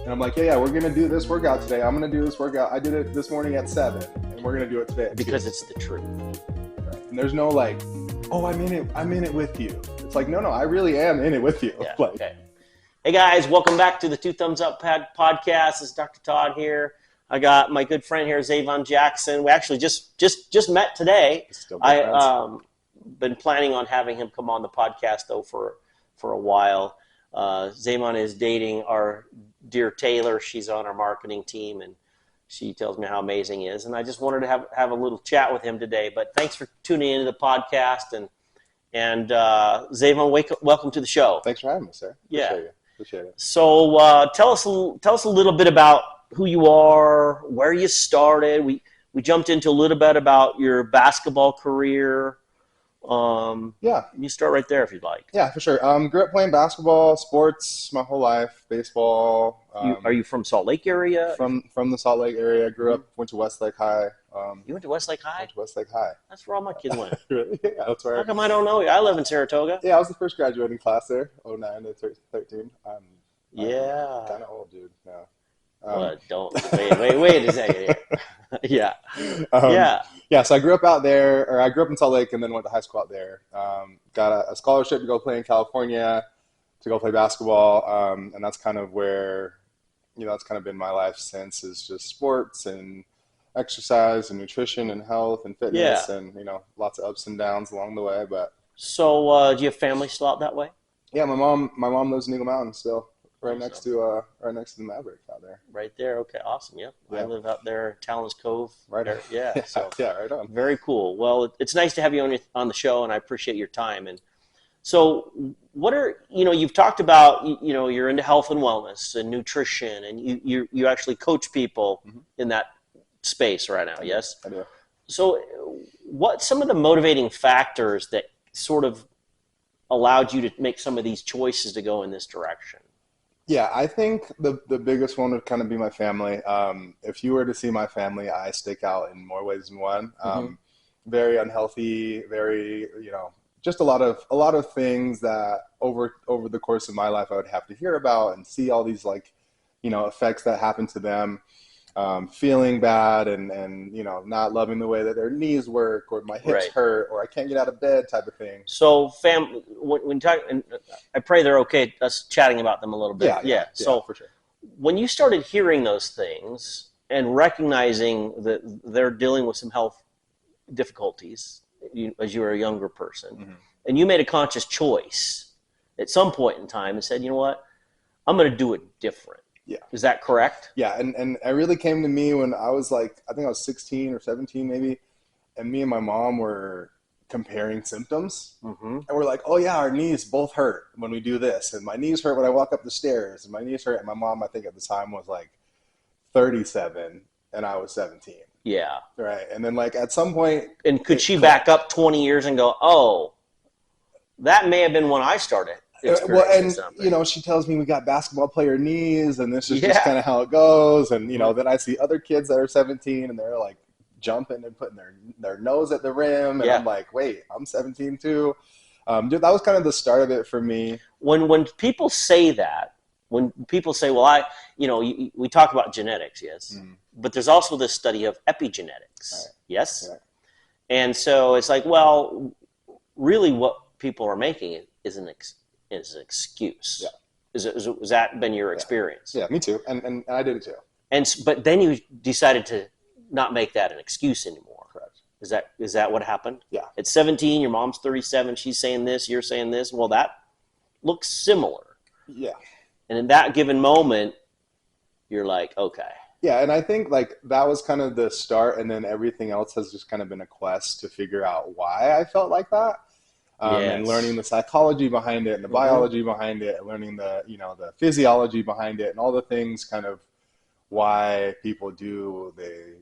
And I'm like, yeah, we're going to do this workout today. I'm going to do this workout. I did it this morning at 7, and we're going to do it today at 2. Because it's the truth. Right. And there's no like, oh, I'm in it with you. It's like, no, I really am in it with you. Yeah. Like, Okay. Hey guys, welcome back to the Two Thumbs Up podcast. This is Dr. Todd here. I got my good friend here, Zavon Jackson. We actually just met today. I been planning on having him come on the podcast though for a while. Zavon is dating our dear Taylor. She's on our marketing team, and she tells me how amazing he is. And I just wanted to have a little chat with him today. But thanks for tuning into the podcast. And Zavon, welcome to the show. Thanks for having me, sir. Appreciate it. So tell us a little bit about who you are, where you started. We jumped into a little bit about your basketball career. You start right there if you'd like. Yeah, for sure. Grew up playing basketball, sports my whole life, baseball. Are you from Salt Lake area? From the Salt Lake area. Grew up, went to Westlake High. You went to Westlake High? Went to Westlake High. That's where all my kids went. Really? Yeah, that's where. How come I don't know you? I live in Saratoga. Yeah, I was the first graduating class there, 09 to 13. I'm Yeah. kind of old, dude. No. Wait a second here. Yeah. Yeah, so I grew up out there, or I grew up in Salt Lake and then went to high school out there. Got a scholarship to go play in California, to go play basketball, and that's kind of where, that's kind of been my life since, is just sports and exercise and nutrition and health and fitness, and, lots of ups and downs along the way. But so do you have family still out that way? yeah, my mom lives in Eagle Mountain still. Right next to the Maverick out there. Right there. Okay, awesome. Yep. Yeah. I live out there, Talon's Cove. Right there. Yeah. So yeah, right on. very cool. Well, it's nice to have you on the show, and I appreciate your time. And so, what are you've talked about you're into health and wellness and nutrition, and you actually coach people in that space right now. Yes, I do. So, what's some of the motivating factors that sort of allowed you to make some of these choices to go in this direction? Yeah, I think the biggest one would kind of be my family. If you were to see my family, I stick out in more ways than one. Very unhealthy, very, just a lot of things that over the course of my life I would have to hear about and see all these effects that happen to them. Feeling bad and not loving the way that their knees work, or my hips hurt, or I can't get out of bed type of thing. So when talk, and I pray they're okay us chatting about them a little bit. Yeah. So for sure. When you started hearing those things and recognizing that they're dealing with some health difficulties as you were a younger person, and you made a conscious choice at some point in time and said, you know what, I'm going to do it different. Yeah. Is that correct? Yeah, and it really came to me when I was I think I was 16 or 17 maybe, and me and my mom were comparing symptoms. And we're like, oh yeah, our knees both hurt when we do this, and my knees hurt when I walk up the stairs, and my knees hurt, and my mom, I think at the time, was 37, and I was 17. Yeah. Right, and then at some point... And could she back up 20 years and go, oh, that may have been when I started? Well, and she tells me we got basketball player knees, and this is just kind of how it goes. And then I see other kids that are 17, and they're jumping and putting their nose at the rim, and I'm like, wait, I'm 17 too. Dude, that was kind of the start of it for me. When people say that, when people say, well, we talk about genetics, yes, but there's also this study of epigenetics, yes, and so it's well, really, what people are making is an excuse. Yeah. Has that been your experience? Yeah, me too. And I did it too. But then you decided to not make that an excuse anymore. Correct. Is that what happened? Yeah. At 17, your mom's 37, she's saying this, you're saying this. Well, that looks similar. Yeah. And in that given moment, you're like, okay. Yeah, and I think that was kind of the start, and then everything else has just kind of been a quest to figure out why I felt like that. And learning the psychology behind it and the biology behind it, and learning the physiology behind it, and all the things kind of why people do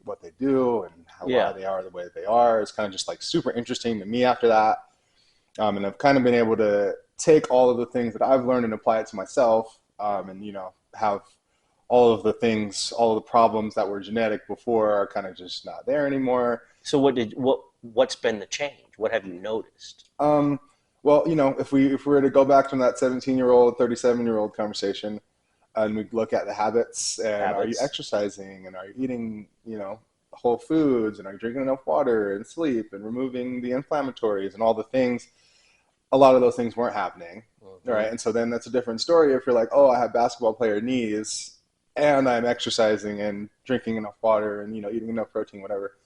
what they do, and why they are the way that they are. It's kind of just super interesting to me after that. And I've kind of been able to take all of the things that I've learned and apply it to myself, and have all of the problems that were genetic before are kind of just not there anymore. So what's been the change? What have you noticed? Well, if we were to go back from that 17-year-old, 37-year-old conversation, and we look at the habits and are you exercising and are you eating, whole foods, and are you drinking enough water and sleep and removing the inflammatories and all the things. A lot of those things weren't happening, right? And so then that's a different story if you're like, oh, I have basketball player knees and I'm exercising and drinking enough water and, eating enough protein, whatever,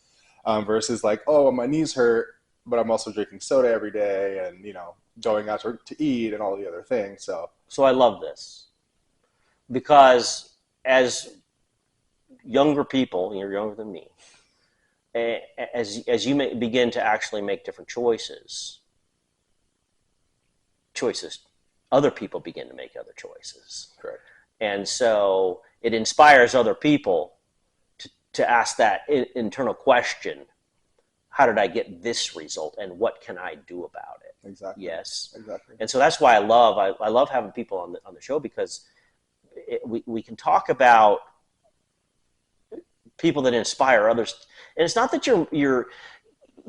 versus like, oh, my knees hurt, but I'm also drinking soda every day and, going out to eat and all the other things. So I love this because as younger people, you're younger than me, as you begin to actually make different choices, other people begin to make other choices. Correct. And so it inspires other people to ask that internal question, how did I get this result and what can I do about it? Exactly. Yes. Exactly. And so that's why I love having people on the show, because we can talk about people that inspire others. And it's not that you're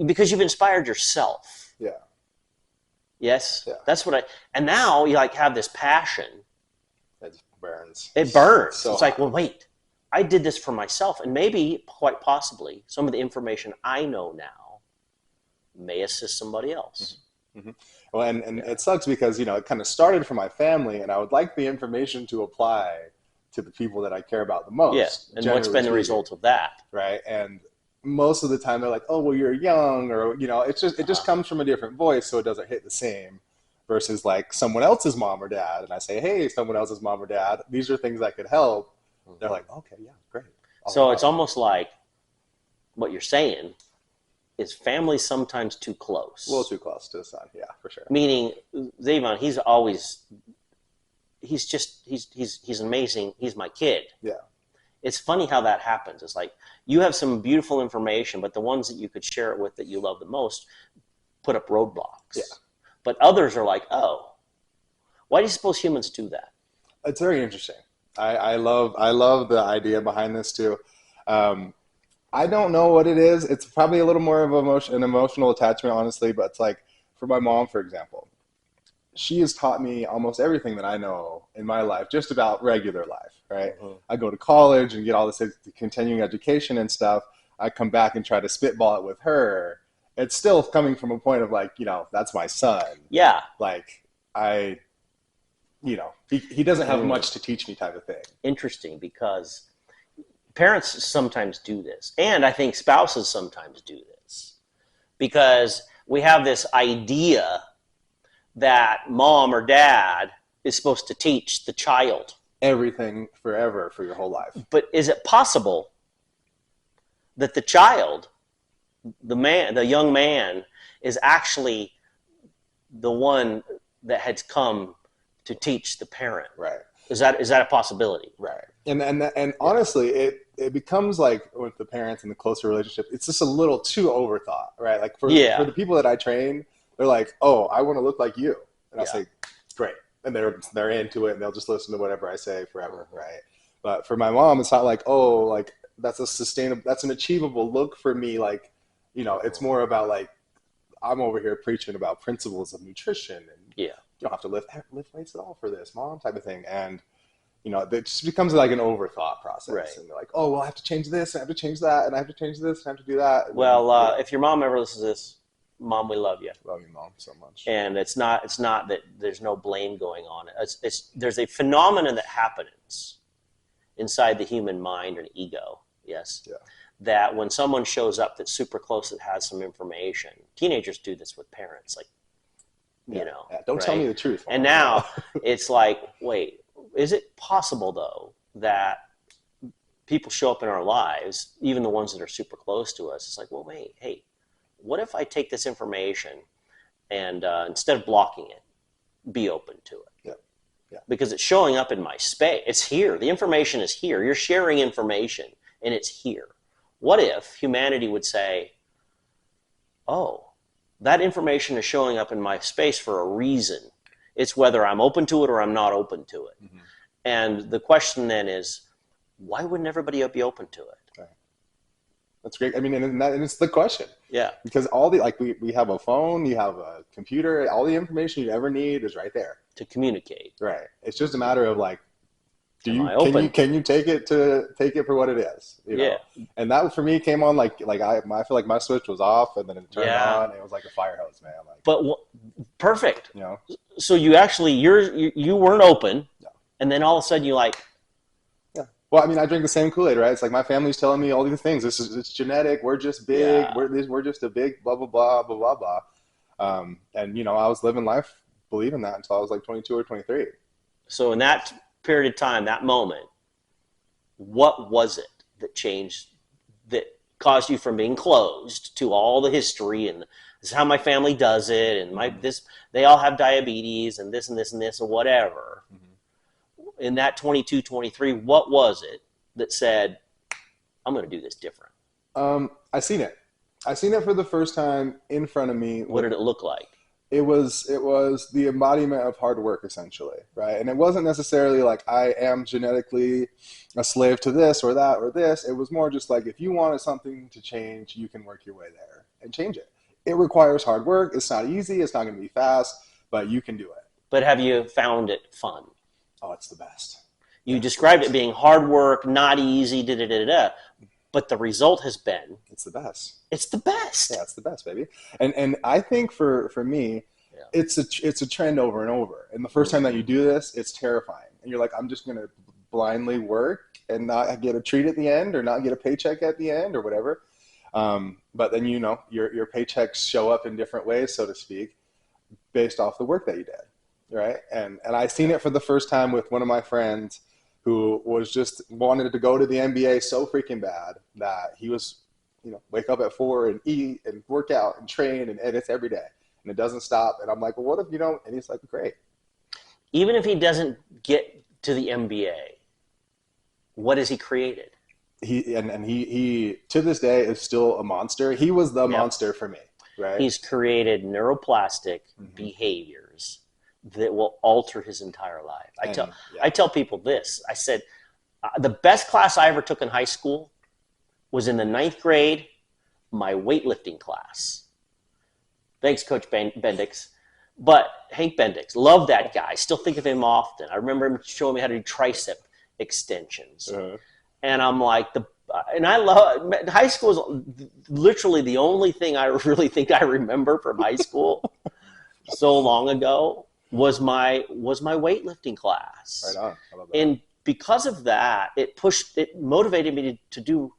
because you've inspired yourself. Yeah. Yes. Yeah. That's what and now you have this passion. It burns. It burns. So it's like, well, wait, I did this for myself, and maybe, quite possibly, some of the information I know now may assist somebody else. Mm-hmm. Well, and it sucks because, it kind of started from my family, and I would like the information to apply to the people that I care about the most. Yeah, and what's been the result of that? Right, and most of the time they're like, oh, well, you're young, or, it just comes from a different voice, so it doesn't hit the same. Versus like someone else's mom or dad, and I say, hey, someone else's mom or dad, these are things that could help. They're like, okay, yeah, great. So it's almost like what you're saying is family sometimes too close. A little too close to the son, yeah, for sure. Meaning, Zavon, he's amazing. He's my kid. Yeah. It's funny how that happens. It's like you have some beautiful information, but the ones that you could share it with that you love the most put up roadblocks. Yeah. But others are like, oh, why do you suppose humans do that? It's very interesting. I love the idea behind this too. I don't know what it is. It's probably a little more of an emotional attachment, honestly. But it's like for my mom, for example, she has taught me almost everything that I know in my life, just about regular life. Right? Mm-hmm. I go to college and get all this continuing education and stuff. I come back and try to spitball it with her. It's still coming from a point of like, that's my son. Yeah. Like he doesn't have much to teach me type of thing. Interesting, because parents sometimes do this. And I think spouses sometimes do this. Because we have this idea that mom or dad is supposed to teach the child everything forever for your whole life. But is it possible that the child, the young man, is actually the one that has come to teach the parent? Right. Is that a possibility? Right. And honestly, it becomes like with the parents and the closer relationship, it's just a little too overthought, right? Like for the people that I train, they're like, oh, I want to look like you. And I say, great. And they're into it and they'll just listen to whatever I say forever, right? But for my mom, it's not like, oh, like that's an achievable look for me. Like, it's more about like, I'm over here preaching about principles of nutrition and you don't have to lift weights at all for this, mom, type of thing. And, it just becomes like an overthought process. Right. And they're like, oh, well, I have to change this, and I have to change that, and I have to change this, and I have to do that. And well, if your mom ever listens to this, Mom, we love you. Love you, Mom, so much. And it's not that there's no blame going on. There's a phenomenon that happens inside the human mind and ego, yes? Yeah. That when someone shows up that's super close that has some information, teenagers do this with parents, like, Don't tell me the truth. Mom. And now it's like, wait, is it possible, though, that people show up in our lives, even the ones that are super close to us, it's like, well, wait, hey, what if I take this information and instead of blocking it, be open to it? Yeah. Because it's showing up in my space. It's here. The information is here. You're sharing information, and it's here. What if humanity would say, oh, that information is showing up in my space for a reason. It's whether I'm open to it or I'm not open to it. Mm-hmm. And the question then is, why wouldn't everybody be open to it? Right. That's great. I mean, and it's the question. Yeah. Because all we have a phone, you have a computer, all the information you ever need is right there. To communicate. Right. It's just a matter of like, Can you take it for what it is? You know? And that for me came on like I feel like my switch was off and then it turned on. And it was like a fire hose, man. Like, but perfect. You know. So you actually you weren't open, and then all of a sudden you like. Yeah. Well, I mean, I drink the same Kool-Aid, right? It's like my family's telling me all these things. It's genetic. We're just big. Yeah. We're just a big blah blah blah blah blah blah. And you know, I was living life believing that until I was like 22 or 23. So in that period of time, that moment, what was it that changed, that caused you from being closed to all the history and this is how my family does it and they all have diabetes and this and this and this or whatever. Mm-hmm. In that 22, 23, what was it that said, I'm going to do this different? I seen it for the first time in front of me. What did it look like? It was the embodiment of hard work, essentially, right? And it wasn't necessarily like I am genetically a slave to this or that or this. It was more just like if you wanted something to change, you can work your way there and change it. It requires hard work. It's not easy. It's not going to be fast, but you can do it. But have you found it fun? Oh, it's the best. You described it being hard work, not easy, da-da-da-da-da. But the result has been... It's the best. It's the best. Yeah, it's the best, baby. And I think for me, it's a trend over and over. And the first time that you do this, it's terrifying. And you're like, I'm just going to blindly work and not get a treat at the end or not get a paycheck at the end or whatever. But then, you know, your paychecks show up in different ways, so to speak, based off the work that you did, right? And I seen it for the first time with one of my friends who was just wanted to go to the NBA so freaking bad that he was, you know, wake up at 4 and eat and work out and train and it's every day and it doesn't stop. And I'm like, well, what if you don't? And he's like, great. Even if he doesn't get to the NBA, what has he created? He to this day is still a monster. He was the monster for me, right? He's created neuroplastic behaviors that will alter his entire life. I tell people this. I said, the best class I ever took in high school was in the 9th grade, my weightlifting class. Thanks, Coach Bendix. But Hank Bendix, love that guy. Still think of him often. I remember him showing me how to do tricep extensions. And I'm like, I love, high school is literally the only thing I really think I remember from high school so long ago was my weightlifting class. Right on. I love that. And because of that, it motivated me to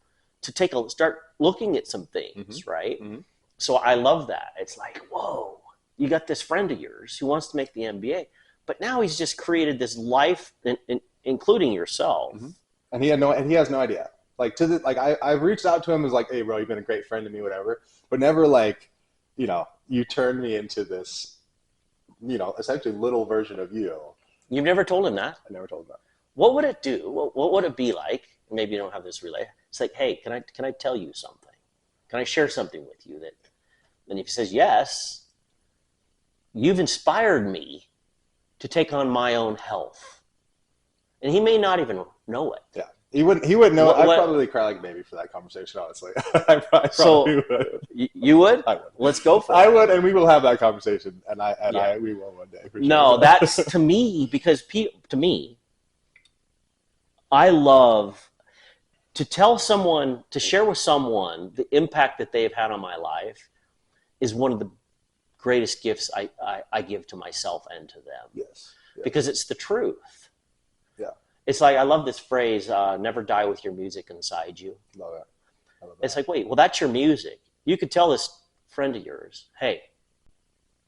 start looking at some things, right? Mm-hmm. So I love that. It's like, whoa, you got this friend of yours who wants to make the NBA, but now he's just created this life, including yourself. Mm-hmm. And he has no idea. Like I've reached out to him as like, hey bro, you've been a great friend to me, whatever. But never like, you know, you turned me into this, you know, essentially little version of you. You've never told him that? I never told him that. What would it do? What would it be like? Maybe you don't have this relay. It's like, hey, can I tell you something? Can I share something with you that? And if he says yes, you've inspired me to take on my own health. And he may not even know it. Yeah. He wouldn't know. I'd probably cry like a baby for that conversation, honestly. I probably would. You would? I would. Let's go for it. I would, and we will have that conversation, we will one day. For sure. No, that's to me, because to me, I love to tell someone, to share with someone the impact that they've had on my life is one of the greatest gifts I give to myself and to them. Yes. Because it's the truth. Yeah. It's like, I love this phrase, never die with your music inside you. Love it. I love that. It's like, wait, well, that's your music. You could tell this friend of yours, hey,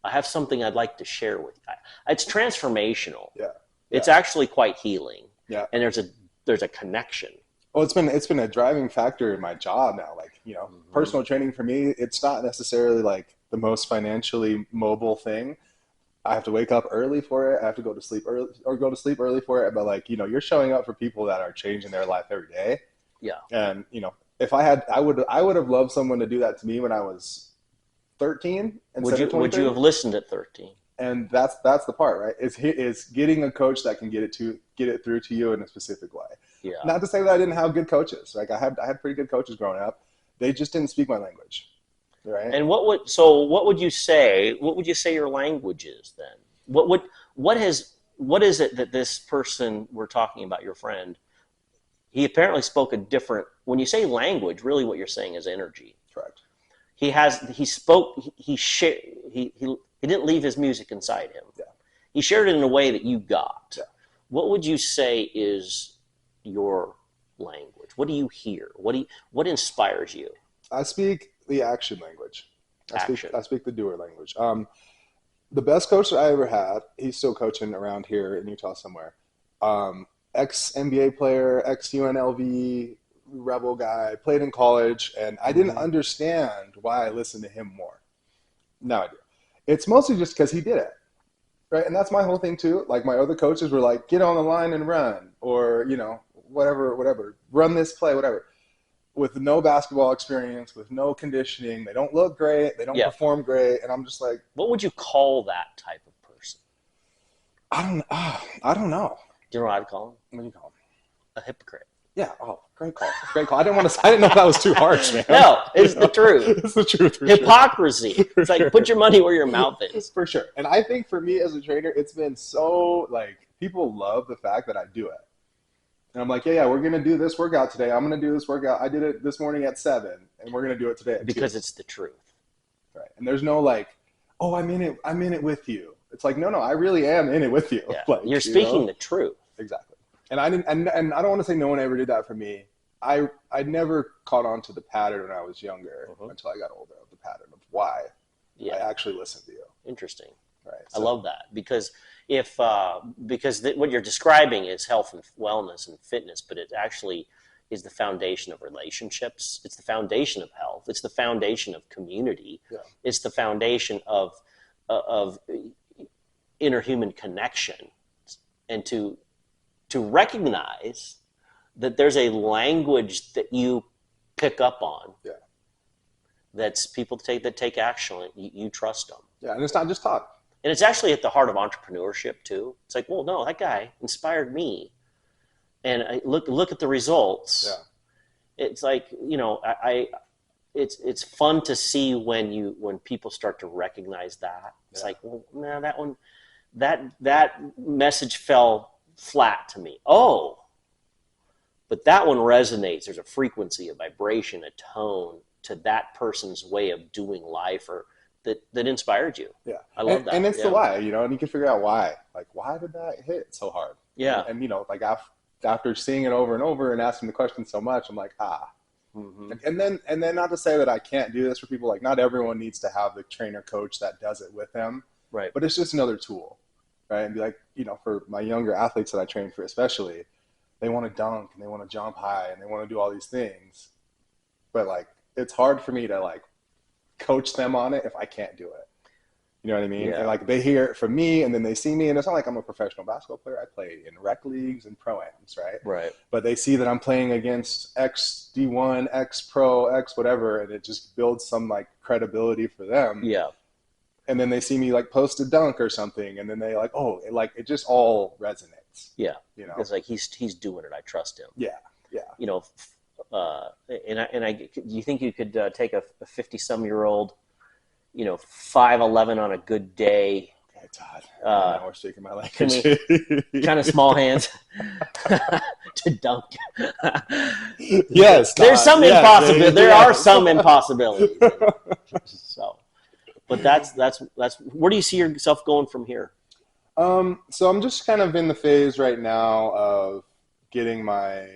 I have something I'd like to share with you. It's transformational. Yeah. It's actually quite healing. Yeah. And there's a connection. Well, it's been a driving factor in my job now. Like, you know, personal training for me, it's not necessarily like the most financially mobile thing. I have to wake up early for it. I have to go to sleep early for it. But like, you know, you're showing up for people that are changing their life every day. Yeah. And, you know, if I would have loved someone to do that to me when I was 13. Would you have listened at 13? And that's the part, right? Is getting a coach that can get it through to you in a specific way. Yeah. Not to say that I didn't have good coaches. Like I had pretty good coaches growing up. They just didn't speak my language. Right. And what would you say? What would you say your language is then? What what is it that this person we're talking about, your friend, he apparently spoke a different, when you say language, really what you're saying is energy. Correct. He didn't leave his music inside him. Yeah. He shared it in a way that you got. Yeah. What would you say is your language? What do you hear? What inspires you? I speak the action language. I speak the doer language. The best coach that I ever had, he's still coaching around here in Utah somewhere. Ex-NBA player, ex-UNLV Rebel guy, played in college, and I didn't understand why I listened to him more. Now I do. It's mostly just because he did it, right? And that's my whole thing too. Like my other coaches were like, get on the line and run, or, whatever, run this play, whatever. With no basketball experience, with no conditioning, they don't look great, they don't perform great, and I'm just like, what would you call that type of person? I don't know. Do you know what I'd call him? What do you call him? A hypocrite. Yeah. Oh, great call. Great call. I didn't know if that was too harsh, man. No, it's the truth. It's the truth. Hypocrisy. Sure. It's like, put your money where your mouth is. For sure. And I think for me as a trainer, it's been so, people love the fact that I do it. And I'm like, yeah, we're going to do this workout today. I'm going to do this workout. I did it this morning at 7, and we're going to do it today at 2. Because it's the truth. Right. And there's no oh, I'm in it with you. It's like, no, I really am in it with you. Yeah. You're speaking the truth. Exactly. And I don't want to say no one ever did that for me. I never caught on to the pattern when I was younger until I got older, of the pattern of why I actually listened to you. Interesting. Right. So, I love that because what you're describing is health and wellness and fitness, but it actually is the foundation of relationships. It's the foundation of health. It's the foundation of community. Yeah. It's the foundation of interhuman connection, and to recognize that there's a language that you pick up on. Yeah. That's people that take action. You trust them. Yeah, and it's not just Todd. And it's actually at the heart of entrepreneurship too. It's like, well, no, that guy inspired me, and I look at the results. Yeah. It's like, it's fun to see when people start to recognize that. It's like, well, man, that message fell flat to me. Oh, but that one resonates. There's a frequency, a vibration, a tone to that person's way of doing life, or that inspired you. Yeah, I love that. And it's the why, and you can figure out why. Like, why did that hit so hard? Yeah, and after seeing it over and over and asking the question so much, I'm like, Mm-hmm. And then not to say that I can't do this for people. Like, not everyone needs to have the trainer coach that does it with them. Right. But it's just another tool. Right. And be like, for my younger athletes that I train for, especially, they want to dunk and they want to jump high and they want to do all these things. But it's hard for me to coach them on it if I can't do it. You know what I mean? Yeah. And they hear it from me and then they see me, and it's not like I'm a professional basketball player. I play in rec leagues and pro-ams, right? Right. But they see that I'm playing against X D1, X pro, X whatever, and it just builds some credibility for them. Yeah. And then they see me post a dunk or something, and then they it just all resonates. Yeah. It's like he's doing it. I trust him. Yeah. Yeah. Do you think you could take a 50-some-year-old, 5'11" on a good day? Okay, Todd. Now we're speaking my language. Kind of small hands to dunk. Yes, Todd. There's some impossibilities. There are some impossibilities. So, but that's where do you see yourself going from here? So I'm just kind of in the phase right now of getting my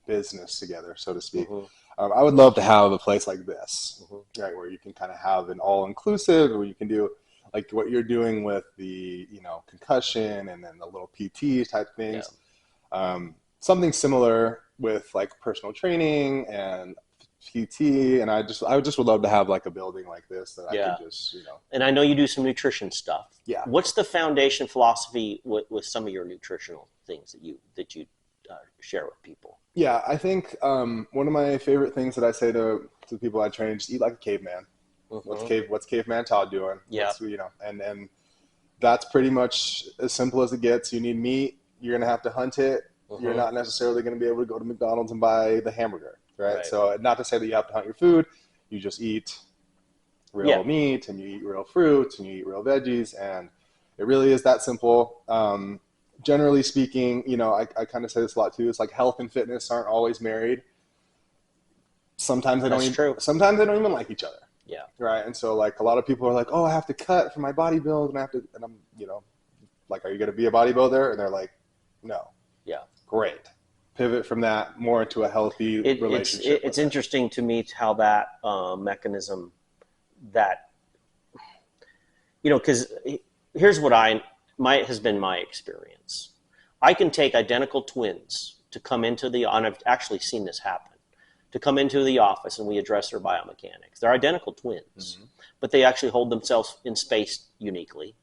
business together, so to speak. Mm-hmm. I would love to have a place like this, right, where you can kind of have an all-inclusive, where you can do what you're doing with the concussion and then the little PT type things. Yeah. Something similar with personal training and PT, and I just would love to have a building like this that I could just And I know you do some nutrition stuff. Yeah. What's the foundation philosophy with some of your nutritional things that you share with people? Yeah, I think one of my favorite things that I say to the people I train, just eat like a caveman. Mm-hmm. What's caveman Todd doing? Yeah. And that's pretty much as simple as it gets. You need meat. You're going to have to hunt it. Mm-hmm. You're not necessarily going to be able to go to McDonald's and buy the hamburger, right? So not to say that you have to hunt your food. You just eat real meat, and you eat real fruits, and you eat real veggies, and It really is that simple. Generally speaking, you know, I kind of say this a lot too. It's like health and fitness aren't always married. Sometimes sometimes they don't even like each other. Yeah. Right. And so like a lot of people are like, oh, I have to cut for my body build, and I'm, you know, like, are you going to be a bodybuilder? And they're like, no. Yeah. Great. Pivot from that more into a healthy relationship. It's interesting to me how that mechanism that, you know, because here's what has been my experience. I can take identical twins to come into and I've actually seen this happen, to come into the office and we address their biomechanics. They're identical twins, but they actually hold themselves in space uniquely.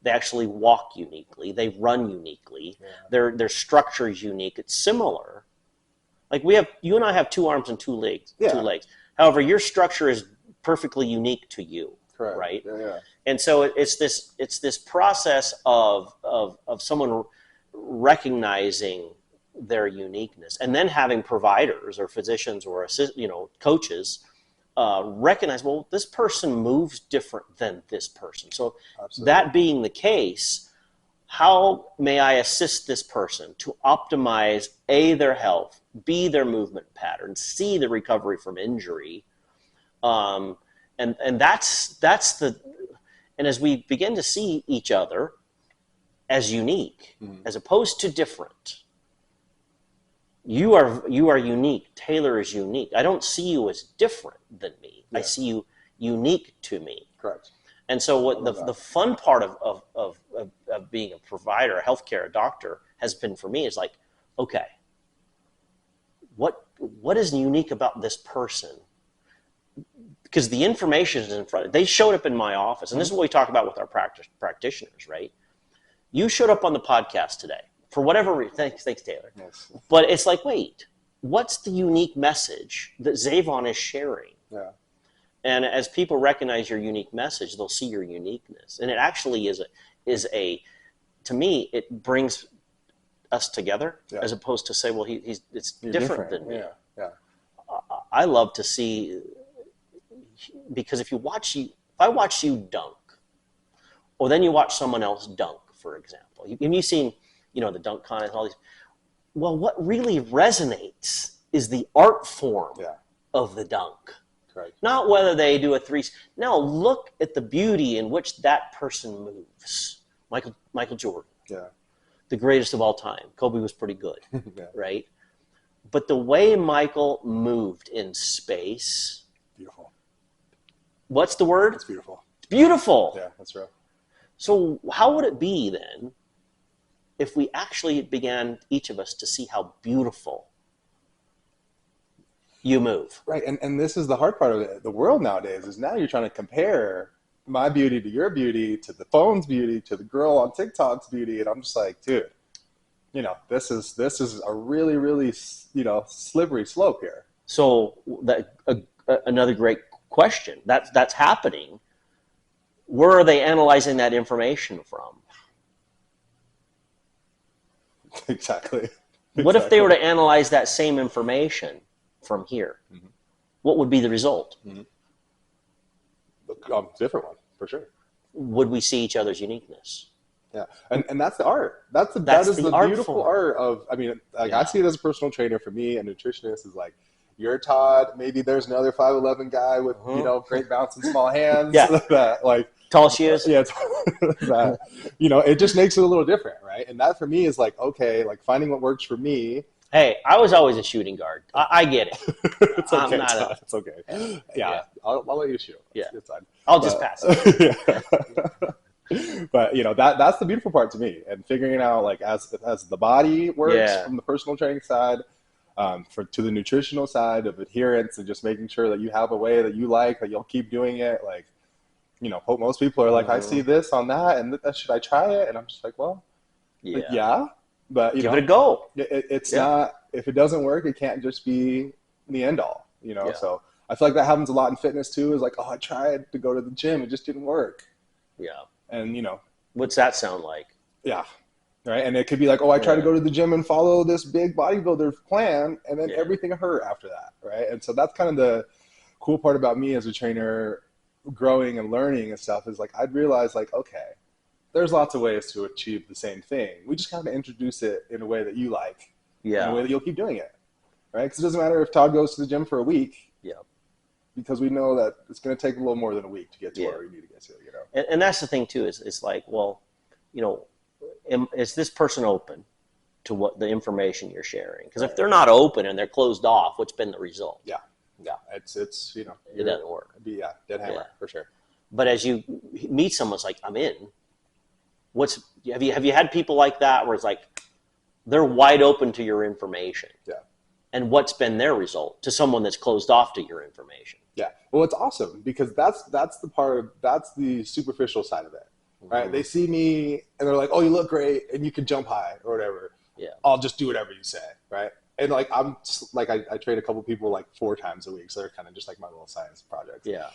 They actually walk uniquely. They run uniquely. Yeah. Their structure is unique. It's similar. Like you and I have 2 arms and 2 legs. Yeah. 2 legs. However, your structure is perfectly unique to you. Correct. Right. Yeah. And so it's this process of someone recognizing their uniqueness, and then having providers or physicians or coaches recognize, well, this person moves different than this person. So absolutely. That being the case, how may I assist this person to optimize A, their health, B, their movement pattern, C, the recovery from injury, and that's the, and as we begin to see each other as unique, as opposed to different. You are unique. Taylor is unique. I don't see you as different than me. Yeah. I see you unique to me. Correct. And so what the fun part of being a provider, a healthcare, a doctor has been for me is like, okay, what is unique about this person? Because the information is in front of them. They showed up in my office, and this is what we talk about with our practitioners, right? You showed up on the podcast today for whatever reason. Thanks, Taylor. Yes. But it's like, wait, what's the unique message that Zavon is sharing? Yeah. And as people recognize your unique message, they'll see your uniqueness. And it actually is to me, it brings us together, as opposed to say, well, it's different than me. Yeah. Yeah. I love to see, because if I watch you dunk, or then you watch someone else dunk, for example, you've seen, the dunk contest and all these. Well, what really resonates is the art form of the dunk. Right. Not whether they do a 3. Now look at the beauty in which that person moves. Michael Jordan. Yeah. The greatest of all time. Kobe was pretty good. Right? But the way Michael moved in space. Beautiful. What's the word? It's beautiful. It's beautiful. Yeah, that's right. So how would it be then if we actually began, each of us, to see how beautiful you move? Right, and this is the hard part of it. The world nowadays is now you're trying to compare my beauty to your beauty, to the phone's beauty, to the girl on TikTok's beauty, and I'm just like, dude, this is a really, really, slippery slope here. So another great question. That's happening. Where are they analyzing that information from? Exactly. What if they were to analyze that same information from here? Mm-hmm. What would be the result? Mm-hmm. Different one, for sure. Would we see each other's uniqueness? Yeah, and that's the art. That is the beautiful art of. I mean, I see it as a personal trainer. For me, a nutritionist is like, you're Todd. Maybe there's another 5'11" guy with great bounce and small hands. That like tall shoes. Yeah, that it just makes it a little different, right? And that for me is like, okay, like finding what works for me. Hey, I was always a shooting guard. I get it. It's okay. It's okay. Yeah. I'll let you shoot. It's fine. I'll just pass it. But that's the beautiful part to me, and figuring out like as the body works from the personal training side, to the nutritional side of adherence, and just making sure that you have a way that you like, that you'll keep doing it. Like, most people are like, I see this on that, and should I try it? And I'm just like, well, but give it a go. It's not, if it doesn't work, it can't just be the end all. So I feel like that happens a lot in fitness too. Is like, oh, I tried to go to the gym, it just didn't work. Yeah. And what's that sound like? Yeah. Right. And it could be like, oh, I tried to go to the gym and follow this big bodybuilder plan, and then everything hurt after that. Right. And so that's kind of the cool part about me as a trainer, growing and learning and stuff, is like, I'd realize like, okay, there's lots of ways to achieve the same thing. We just have to introduce it in a way that you like, in a way that you'll keep doing it, right? Because it doesn't matter if Todd goes to the gym for a week, because we know that it's going to take a little more than a week to get to where we need to get to, you know? And that's the thing too, is like, well, you know, is this person open to what the information you're sharing? Because if they're not open and they're closed off, what's been the result? Yeah. It's you know, it doesn't work. Dead hammer for sure. But as you meet someone, it's like, I'm in. Have you had people like that where it's like they're wide open to your information? Yeah. And what's been their result to someone that's closed off to your information? Yeah. Well, it's awesome because that's the superficial side of it, right? Mm-hmm. They see me and they're like, "Oh, you look great, and you can jump high or whatever." Yeah. I'll just do whatever you say, right? And like I train a couple people like 4 times a week, so they're kind of just like my little science projects. Yeah.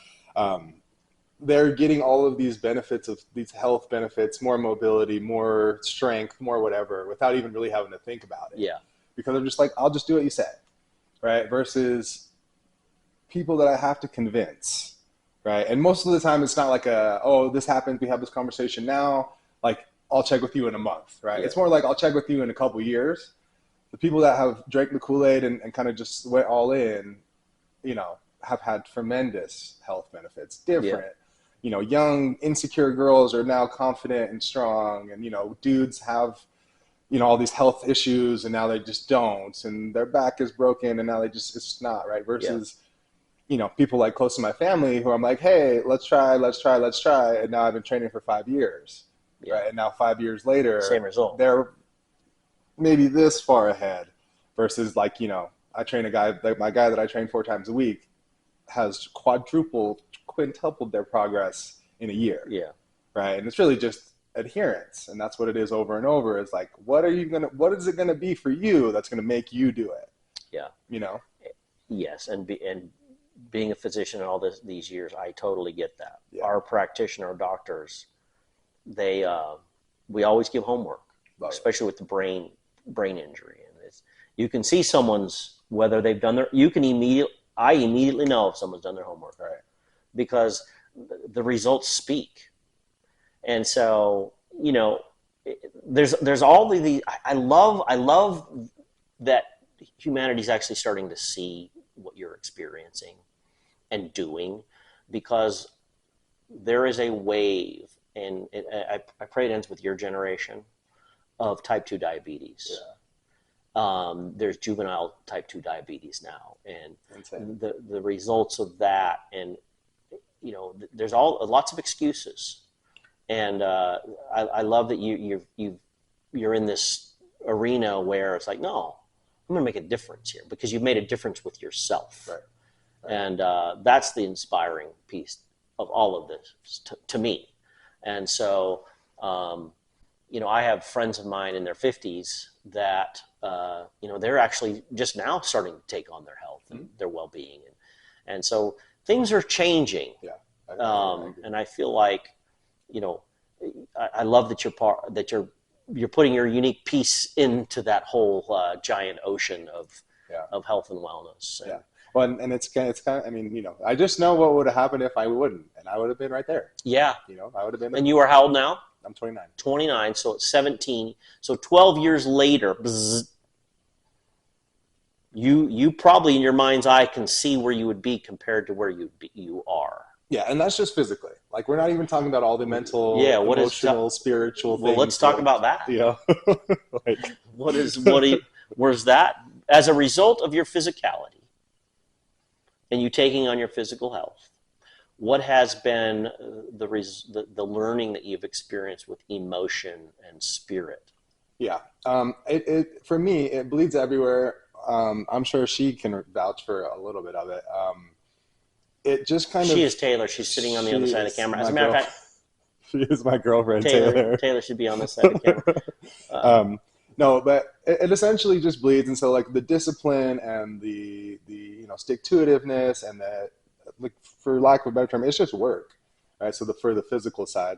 They're getting all of these benefits of these health benefits, more mobility, more strength, more whatever, without even really having to think about it. Yeah. Because they're just like, I'll just do what you say, right? Versus people that I have to convince, right? And most of the time it's not like this happened, we have this conversation now, like I'll check with you in a month, right? Yeah. It's more like I'll check with you in a couple years. The people that have drank the Kool-Aid and kind of just went all in, you know, have had tremendous health benefits, different. Yeah. You know, young, insecure girls are now confident and strong, and, you know, dudes have, you know, all these health issues and now they just don't, and their back is broken and now it's not, right? Versus, you know, people like close to my family who I'm like, hey, let's try. And now I've been training for 5 years, right? And now 5 years later, same result. They're maybe this far ahead versus like, you know, I train a guy, like my guy that I train 4 times a week has quintupled their progress in a year. Yeah. Right. And it's really just adherence. And that's what it is over and over. It's like, what is it going to be for you that's going to make you do it? Yeah. You know? Yes. And being a physician in all these years, I totally get that. Yeah. Our practitioner doctors, we always give homework, especially with the brain injury. And you can see whether they've done I immediately know if someone's done their homework, right? Because the results speak. And so, you know, there's all these. I love that humanity's actually starting to see what you're experiencing and doing, because there is a wave, and I pray it ends with your generation, of type 2 diabetes. Yeah. There's juvenile type 2 diabetes now, and the results of that, and you know, there's lots of excuses, and I love that you're in this arena where it's like, no, I'm going to make a difference here, because you've made a difference with yourself, right. And that's the inspiring piece of all of this to me, and so you know, I have friends of mine in their 50s that, you know, they're actually just now starting to take on their health and their well-being. And so things are changing. Yeah. And I feel like, you know, I love that you're putting your unique piece into that whole giant ocean of health and wellness. Yeah. Well, and it's kind of, I mean, you know, I just know what would have happened if I wouldn't, and I would have been right there. Yeah. You know, I would have been. And you are how old now? I'm 29. 29, so it's 17. So 12 years later, you probably in your mind's eye can see where you would be compared to where you are. Yeah, and that's just physically. Like, we're not even talking about all the mental, emotional, spiritual things. Well, let's talk about that. You know, where's that? As a result of your physicality and you taking on your physical health, what has been the learning that you've experienced with emotion and spirit? Yeah, for me, it bleeds everywhere. I'm sure she can vouch for a little bit of it. It just kind of. She is Taylor. She's sitting on the other side of the camera. As a matter of fact, she is my girlfriend, Taylor. Taylor should be on this side of the camera. No, but it essentially just bleeds, and so like the discipline and the you know, stick-to-itiveness and the, like, for lack of a better term, it's just work, right? So for the physical side,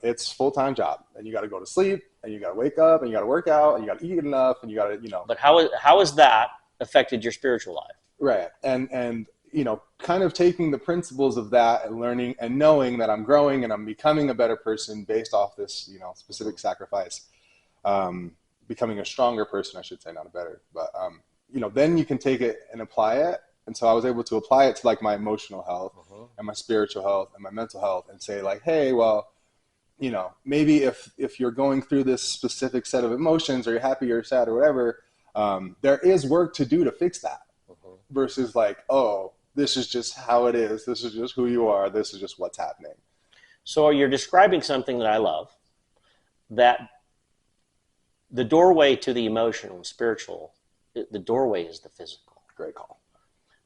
it's full-time job, and you got to go to sleep, and you got to wake up, and you got to work out, and you got to eat enough, and you got to, you know. But how has that affected your spiritual life? Right, and kind of taking the principles of that and learning and knowing that I'm growing and I'm becoming a better person based off this, specific sacrifice, becoming a stronger person, I should say, not a better, but, then you can take it and apply it. And so I was able to apply it to like my emotional health and my spiritual health and my mental health and say like, hey, well, maybe if you're going through this specific set of emotions or you're happy or sad or whatever, there is work to do to fix that versus like, oh, this is just how it is. This is just who you are. This is just what's happening. So you're describing something that I love, that the doorway to the emotional and spiritual, the doorway is the physical. Great call.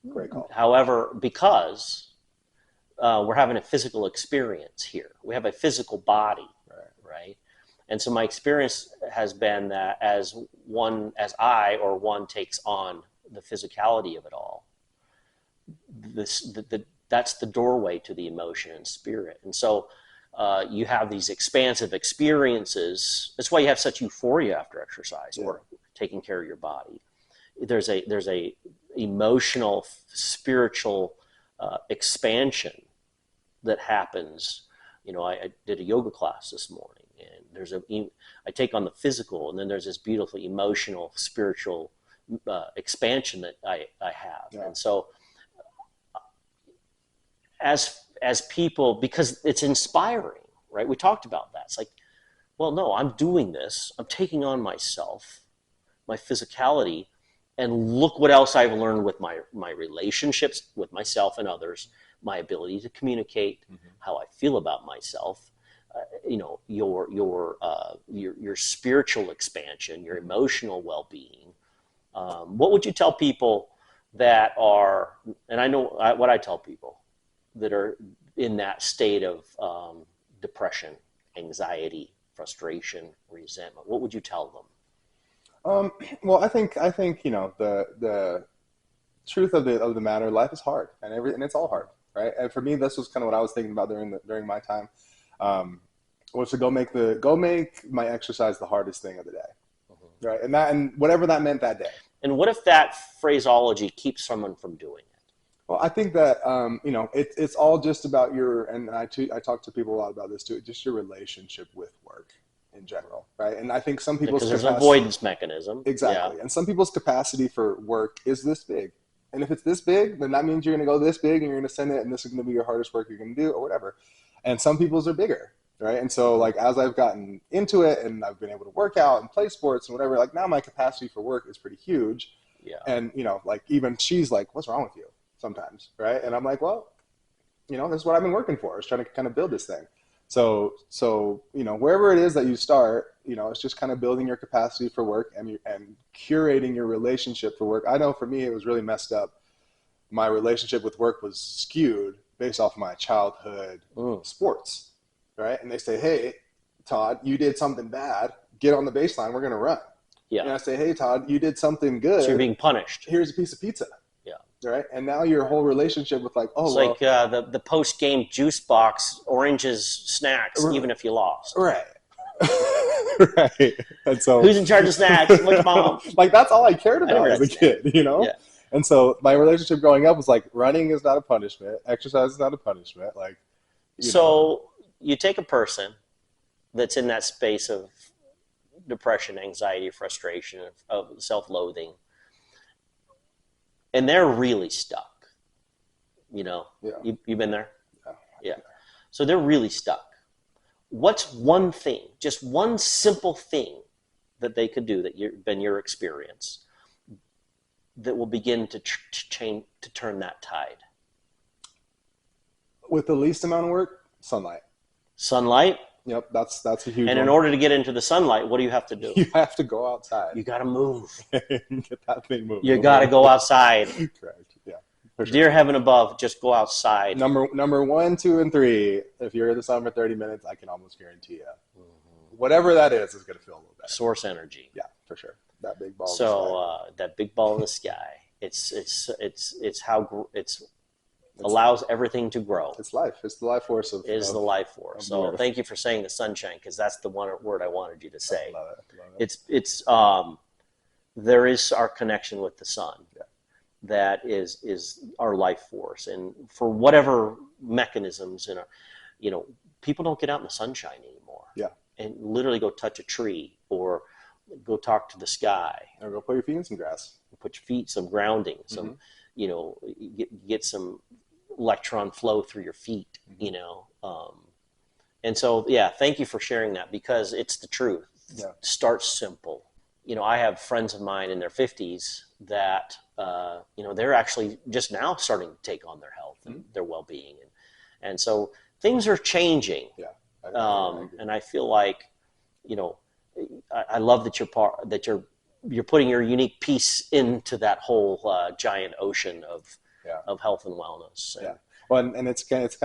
Great call. However, because we're having a physical experience here, we have a physical body, right? And so my experience has been that as one takes on the physicality of it all, that's the doorway to the emotion and spirit. And so you have these expansive experiences. That's why you have such euphoria after exercise or taking care of your body. There's a emotional, spiritual expansion that happens. I did a yoga class this morning, and I take on the physical, and then there's this beautiful emotional, spiritual expansion that I have. Yeah. And so as people, because it's inspiring, right? We talked about that. It's like, well, no, I'm doing this. I'm taking on myself, my physicality, and look what else I've learned with my relationships with myself and others, my ability to communicate, how I feel about myself, your spiritual expansion, your emotional well-being. What would you tell people that are, and I know what I tell people that are in that state of depression, anxiety, frustration, resentment? What would you tell them? Well, I think the truth of the matter, life is hard, and it's all hard, right? And for me, this was kind of what I was thinking about during my time, was to go make my exercise the hardest thing of the day, right? And whatever that meant that day. And what if that phraseology keeps someone from doing it? Well, I think that it's all just about and I talk to people a lot about this too, just your relationship with work in general, right? And I think some people's because there's an avoidance mechanism. Exactly. Yeah. And some people's capacity for work is this big. And if it's this big, then that means you're going to go this big and you're going to send it, and this is going to be your hardest work you're going to do or whatever. And some people's are bigger, right? And so like as I've gotten into it and I've been able to work out and play sports and whatever, like now my capacity for work is pretty huge. Yeah. And like even she's like, what's wrong with you sometimes, right? And I'm like, well, this is what I've been working for. I was trying to kind of build this thing. So wherever it is that you start, it's just kind of building your capacity for work and curating your relationship for work. I know for me, it was really messed up. My relationship with work was skewed based off of my childhood sports, right? And they say, hey, Todd, you did something bad. Get on the baseline. We're going to run. Yeah. And I say, hey, Todd, you did something good. So you're being punished. Here's a piece of pizza. Right. And now your whole relationship with like, oh, it's like the post-game juice box, oranges, snacks, even if you lost. Right. Right. And so who's in charge of snacks? Which mom? Like that's all I cared about as a kid, Yeah. And so my relationship growing up was like running is not a punishment. Exercise is not a punishment. Like, you take a person that's in that space of depression, anxiety, frustration, of self-loathing, and they're really stuck, Yeah. You've been there? Yeah. So they're really stuck. What's one thing, just one simple thing that they could do that been your experience that will begin to change, to turn that tide? With the least amount of work, sunlight. Sunlight? Yep, that's a huge And in one. order to get into the sunlight, what do you have to do? You have to go outside. You got to move. Get that thing moving. You got to go outside. Correct. Yeah. For sure. Dear heaven above, just go outside. Number 1, 2, and 3. If you're in the sun for 30 minutes, I can almost guarantee you, whatever that is going to feel a little better. Source energy. Yeah, for sure. That big ball. So that big ball in the sky. It's how it's allows everything to grow. It's life. It's the life force of. Is the life force. So thank you for saying the sunshine, because that's the one word I wanted you to say. I love it. It's there is our connection with the sun. Yeah. that is our life force, and for whatever mechanisms, people don't get out in the sunshine anymore. Yeah. And literally go touch a tree or go talk to the sky. Or go put your feet in some grass. Put your feet, some grounding, some, get some electron flow through your feet, And so, thank you for sharing that, because it's the truth. Yeah. Start simple. I have friends of mine in their 50s that, they're actually just now starting to take on their health and their well-being. And so things are changing. Yeah. And I feel like, I love that you're putting your unique piece into that whole giant ocean of health and wellness. Yeah. Well, and it's kind of,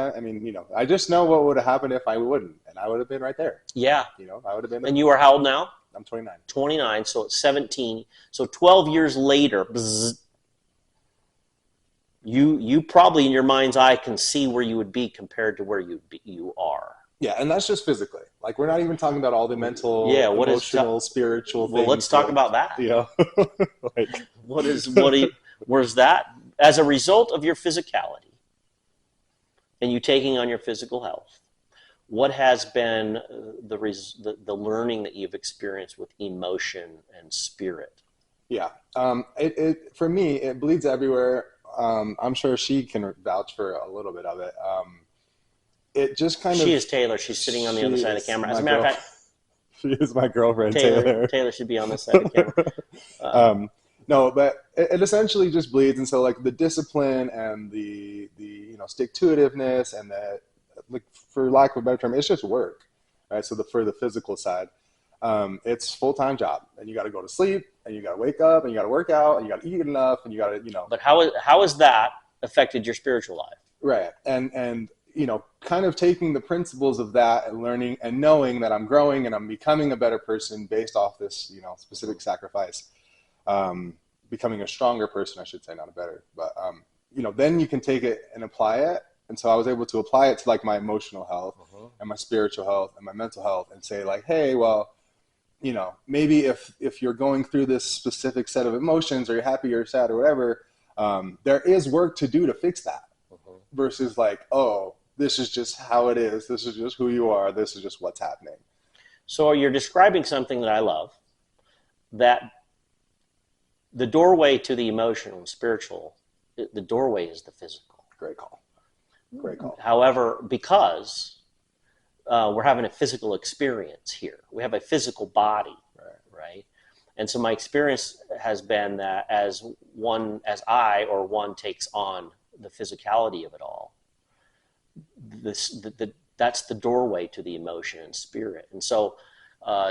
I just know what would have happened if I wouldn't, and I would have been right there. Yeah. I would have been. And you are how old now? I'm 29. 29. So it's 17. So 12 years later, you probably in your mind's eye can see where you would be compared to where you are. Yeah, and that's just physically. Like, we're not even talking about all the mental, emotional, spiritual things. Well, let's talk about that. Like, where's that? As a result of your physicality and you taking on your physical health, what has been the learning that you've experienced with emotion and spirit? Yeah, for me, it bleeds everywhere. I'm sure she can vouch for a little bit of it. It just kind of... She is Taylor. She's sitting on the other side of the camera. As a matter of fact... She is my girlfriend, Taylor. Taylor should be on this side of the camera. No, but it essentially just bleeds. And so, like, the discipline and the stick-to-itiveness and the, like, for lack of a better term, it's just work, right? So for the physical side, it's full-time job. And you got to go to sleep, and you got to wake up, and you got to work out, and you got to eat enough, and you got to, But how has that affected your spiritual life? Right. And kind of taking the principles of that and learning and knowing that I'm growing and I'm becoming a better person based off this, specific sacrifice, becoming a stronger person, I should say, not a better, but, then you can take it and apply it. And so I was able to apply it to, like, my emotional health and my spiritual health and my mental health, and say, like, hey, well, maybe if you're going through this specific set of emotions, or you're happy or sad or whatever, there is work to do to fix that, versus like, oh, this is just how it is. This is just who you are. This is just what's happening. So you're describing something that I love, that the doorway to the emotional and spiritual, the doorway is the physical. Great call. Great call. However, because we're having a physical experience here, we have a physical body, right? And so my experience has been that as one takes on the physicality of it all, that's the doorway to the emotion and spirit. And so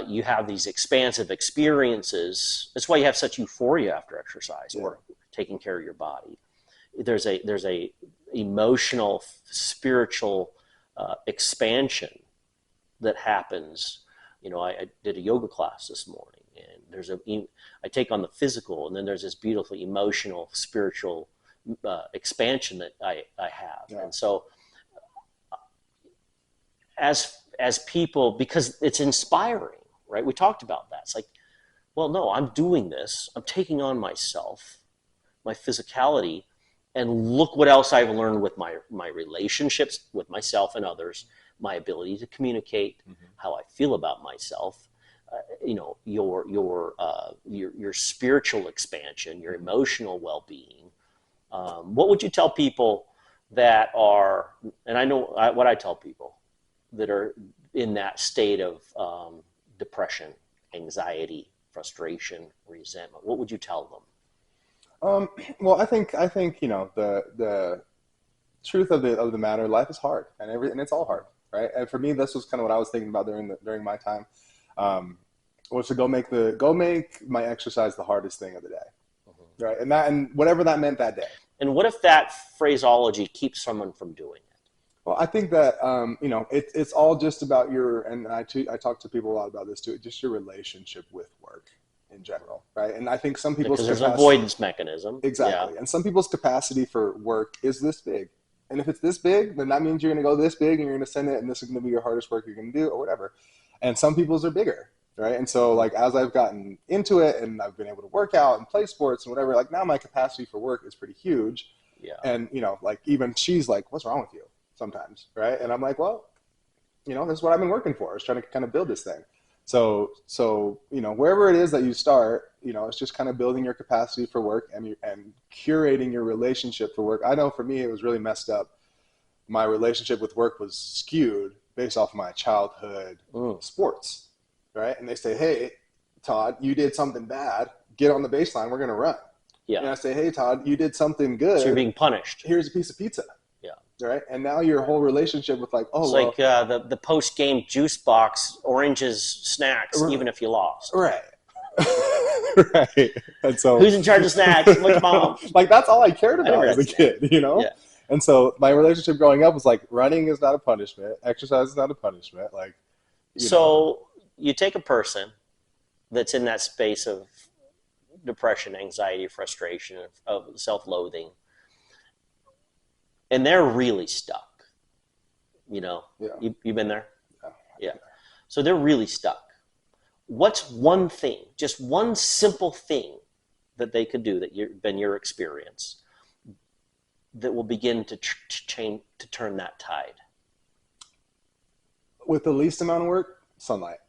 you have these expansive experiences. That's why you have such euphoria after exercise or taking care of your body. There's a emotional, spiritual expansion that happens. I did a yoga class this morning, and I take on the physical, and then there's this beautiful emotional, spiritual expansion that I have. Yeah. And so as people, because it's inspiring, right? We talked about that. It's like, well, no, I'm doing this. I'm taking on myself, my physicality, and look what else I've learned with my relationships with myself and others, my ability to communicate how I feel about myself, your spiritual expansion, your emotional well-being. What would you tell people that are, and I know what I tell people that are in that state of depression, anxiety, frustration, resentment? What would you tell them? Well, I think the truth of the matter, life is hard, and it's all hard, right? And for me, this was kind of what I was thinking about during my time, was to go make my exercise the hardest thing of the day, right? And whatever that meant that day. And what if that phraseology keeps someone from doing it? Well, I think that it's all just about I talk to people a lot about this too, just your relationship with work in general, right? And I think some people's because there's an avoidance mechanism. Exactly. Yeah. And some people's capacity for work is this big. And if it's this big, then that means you're going to go this big and you're going to send it, and this is going to be your hardest work you're going to do or whatever. And some people's are bigger, right? And so like as I've gotten into it and I've been able to work out and play sports and whatever, like now my capacity for work is pretty huge. Yeah. And like even she's like, "What's wrong with you?" sometimes, right? And I'm like, "Well, this is what I've been working for. I was trying to kind of build this thing." So wherever it is that you start, it's just kind of building your capacity for work and curating your relationship for work. I know for me, it was really messed up. My relationship with work was skewed based off my childhood sports, right? And they say, "Hey, Todd, you did something bad. Get on the baseline. We're going to run." Yeah. And I say, "Hey, Todd, you did something good. So you're being punished. Here's a piece of pizza." Yeah. Right. And now your whole relationship with like, it's like the post-game juice box, oranges, snacks, even if you lost. Right. Right. And so who's in charge of snacks? Which mom? Like that's all I cared about as a kid, Yeah. And so my relationship growing up was like running is not a punishment, exercise is not a punishment. Like, you take a person that's in that space of depression, anxiety, frustration, of self-loathing, and they're really stuck. Yeah. You've been there? Yeah. So they're really stuck. What's one thing, just one simple thing that they could do that been your experience that will begin to change, to turn that tide? With the least amount of work, sunlight.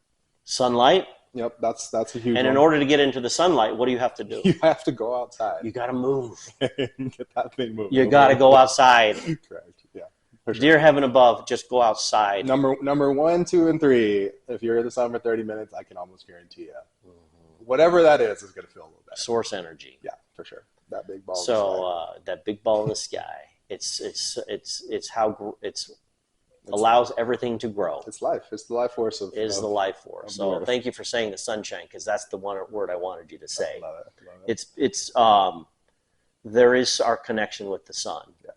Sunlight? Yep, that's a huge one. And in order to get into the sunlight, what do you have to do? You have to go outside. You got to move. Get that thing moving. You got to go outside. Correct. Yeah. For sure. Dear heaven above, just go outside. Number 1, 2, and 3. If you're in the sun for 30 minutes, I can almost guarantee you, whatever that is going to feel a little better. Source energy. Yeah, for sure. That big ball. So that big ball in the sky. It's how it's allows everything to grow. It's life. It's the life force of. Is the life force. So thank you for saying the sunshine, because that's the one word I wanted you to say. I love it. It's there is our connection with the sun. Yeah.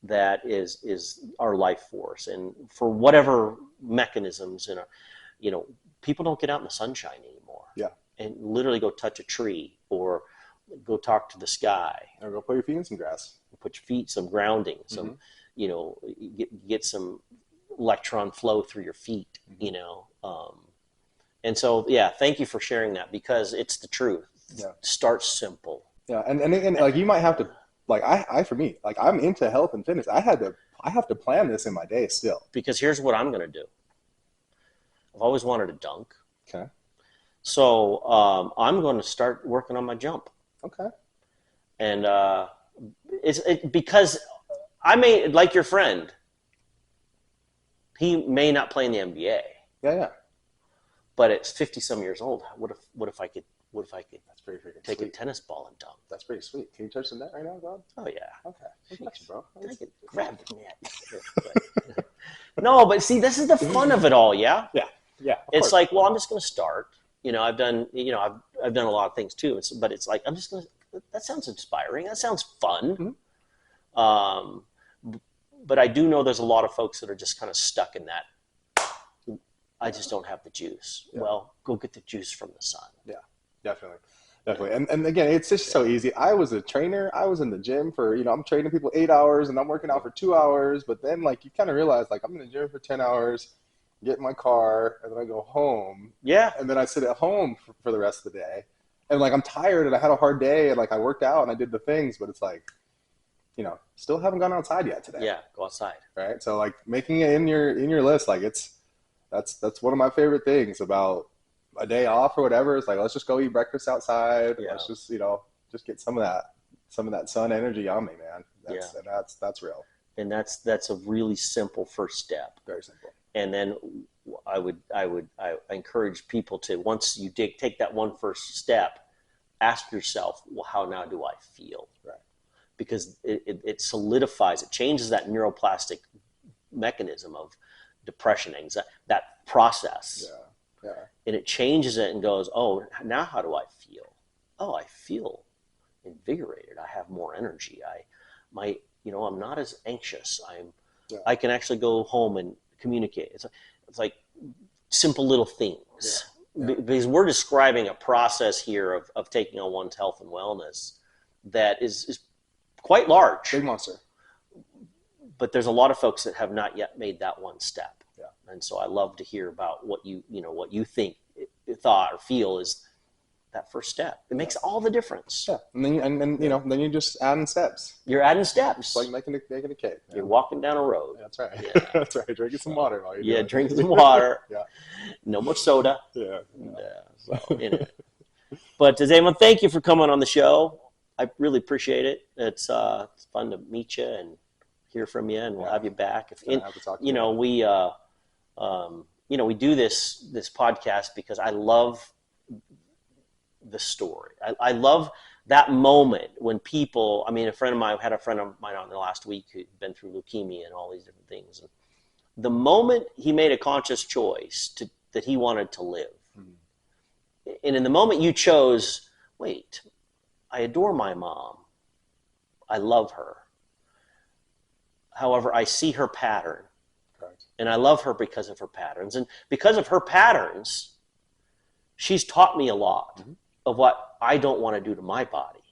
That is our life force, and for whatever mechanisms, people don't get out in the sunshine anymore. Yeah. And literally go touch a tree or go talk to the sky. Or go put your feet in some grass. Put your feet, some grounding, some, get some electron flow through your feet, And so, thank you for sharing that, because it's the truth. Yeah. Start simple. Yeah. And like you might have to, like for me, like I'm into health and fitness. I have to plan this in my day still. Because here's what I'm going to do. I've always wanted to dunk. Okay. So I'm going to start working on my jump. Okay. And because I may, like your friend, he may not play in the NBA. Yeah. But it's 50-some years old. What if I could That's pretty freaking take sweet. a tennis ball and dunk? That's pretty sweet. Can you touch the net right now, Bob? Oh yeah. Okay. Thanks, bro. Grab the net. No, but see, this is the fun of it all. Yeah. Yeah. Yeah. It's like, well, I'm just going to start. I've done a lot of things too. But it's like, I'm just going to. That sounds inspiring. That sounds fun. Mm-hmm. But I do know there's a lot of folks that are just kind of stuck in that. I just don't have the juice. Yeah. Well, go get the juice from the sun. Yeah, definitely. And again, it's just so easy. I was a trainer. I was in the gym for, I'm training people 8 hours and I'm working out for 2 hours. But then you kind of realize I'm in the gym for 10 hours, get in my car, and then I go home. Yeah. And then I sit at home for the rest of the day. And I'm tired and I had a hard day and I worked out and I did the things, but it's still haven't gone outside yet today. Yeah, go outside. Right. So making it in your list, that's one of my favorite things about a day off or whatever. It's let's just go eat breakfast outside. Yeah. Let's just, just get some of that sun energy on me, man. And that's real. And that's a really simple first step. Very simple. And then I encourage people to, once you take that one first step, ask yourself, well, how now do I feel? Right. Because it solidifies, it changes that neuroplastic mechanism of depression, anxiety, that process. Yeah. And it changes it and goes, oh, now how do I feel? Oh, I feel invigorated. I have more energy. I'm not as anxious. I can actually go home and communicate. It's like simple little things. Yeah. Because we're describing a process here of taking on one's health and wellness that is quite large. Big monster. But there's a lot of folks that have not yet made that one step. Yeah. And so I love to hear about what you think thought or feel is that first step. It makes all the difference. Yeah, and then then you just adding steps. You're adding steps. It's like making a cake. You're walking down a road. That's right. Yeah. That's right. Drinking some water while you're doing it. Drinking some water. Yeah. No more soda. Yeah. So anyway. But Zavon, thank you for coming on the show. I really appreciate it. It's fun to meet you and hear from you, and we'll have you back. We do this podcast because I love the story. I love that moment when people, a friend of mine on the last week who'd been through leukemia and all these different things. And the moment he made a conscious choice that he wanted to live. Mm-hmm. And in the moment you chose, wait, I adore my mom. I love her. However, I see her pattern. Correct. And I love her because of her patterns. And because of her patterns, she's taught me a lot. Mm-hmm. Of what I don't want to do to my body.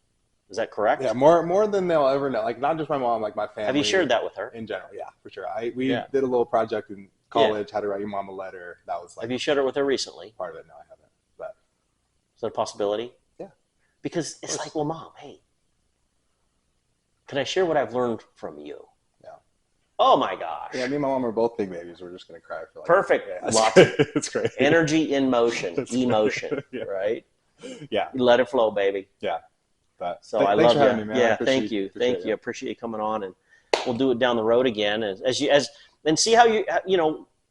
Is that correct? Yeah, more than they'll ever know. Like, not just my mom, like my family. Have you shared that with her? In general, yeah, for sure. We did a little project in college, how to write your mom a letter. That was like. Have you shared it with her recently? Part of it, no, I haven't. But is that a possibility? Yeah. Because it's like, well, Mom, hey, can I share what I've learned from you? Yeah. Oh my gosh. Yeah, me and my mom are both big babies. We're just gonna cry for like. Perfect. It's great. Energy in motion, emotion, right? Yeah. You let it flow, baby. Yeah. So I love you. Me, yeah, thank you. Thank you. I appreciate you coming on, and we'll do it down the road again and see how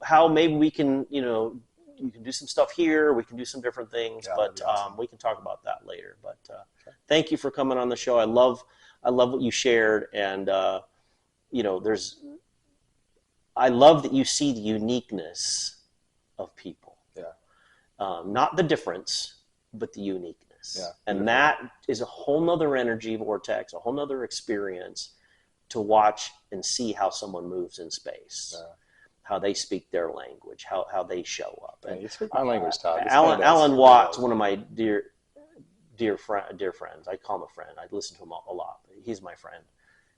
how maybe we can, you can do some stuff here, we can do some different things, but awesome. We can talk about that later. But thank you for coming on the show. I love what you shared, and I love that you see the uniqueness of people. Yeah. Not the difference, but the uniqueness. Yeah, and that is a whole nother energy vortex, a whole nother experience to watch and see how someone moves in space, how they speak their language, how they show up. And you speak my language, Todd. Alan Watts, one of my dear friends. I call him a friend. I listen to him a lot. He's my friend.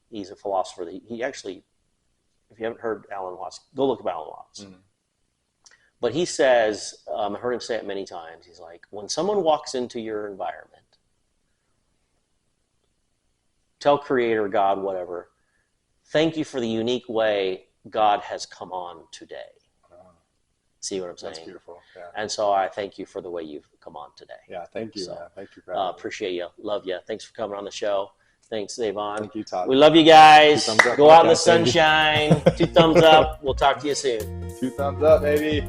He's a philosopher. He actually, if you haven't heard Alan Watts, go look up Alan Watts. Mm-hmm. But he says, I heard him say it many times, he's like, when someone walks into your environment, tell Creator, God, whatever, thank you for the unique way God has come on today. See what I'm saying? That's beautiful. Yeah. And so I thank you for the way you've come on today. Yeah, thank you. So, thank you for having me. Appreciate you. Love you. Thanks for coming on the show. Thanks, Zavon. Thank you, Todd. We love you guys. Go out in the sunshine. 2 thumbs up. We'll talk to you soon. 2 thumbs up, baby.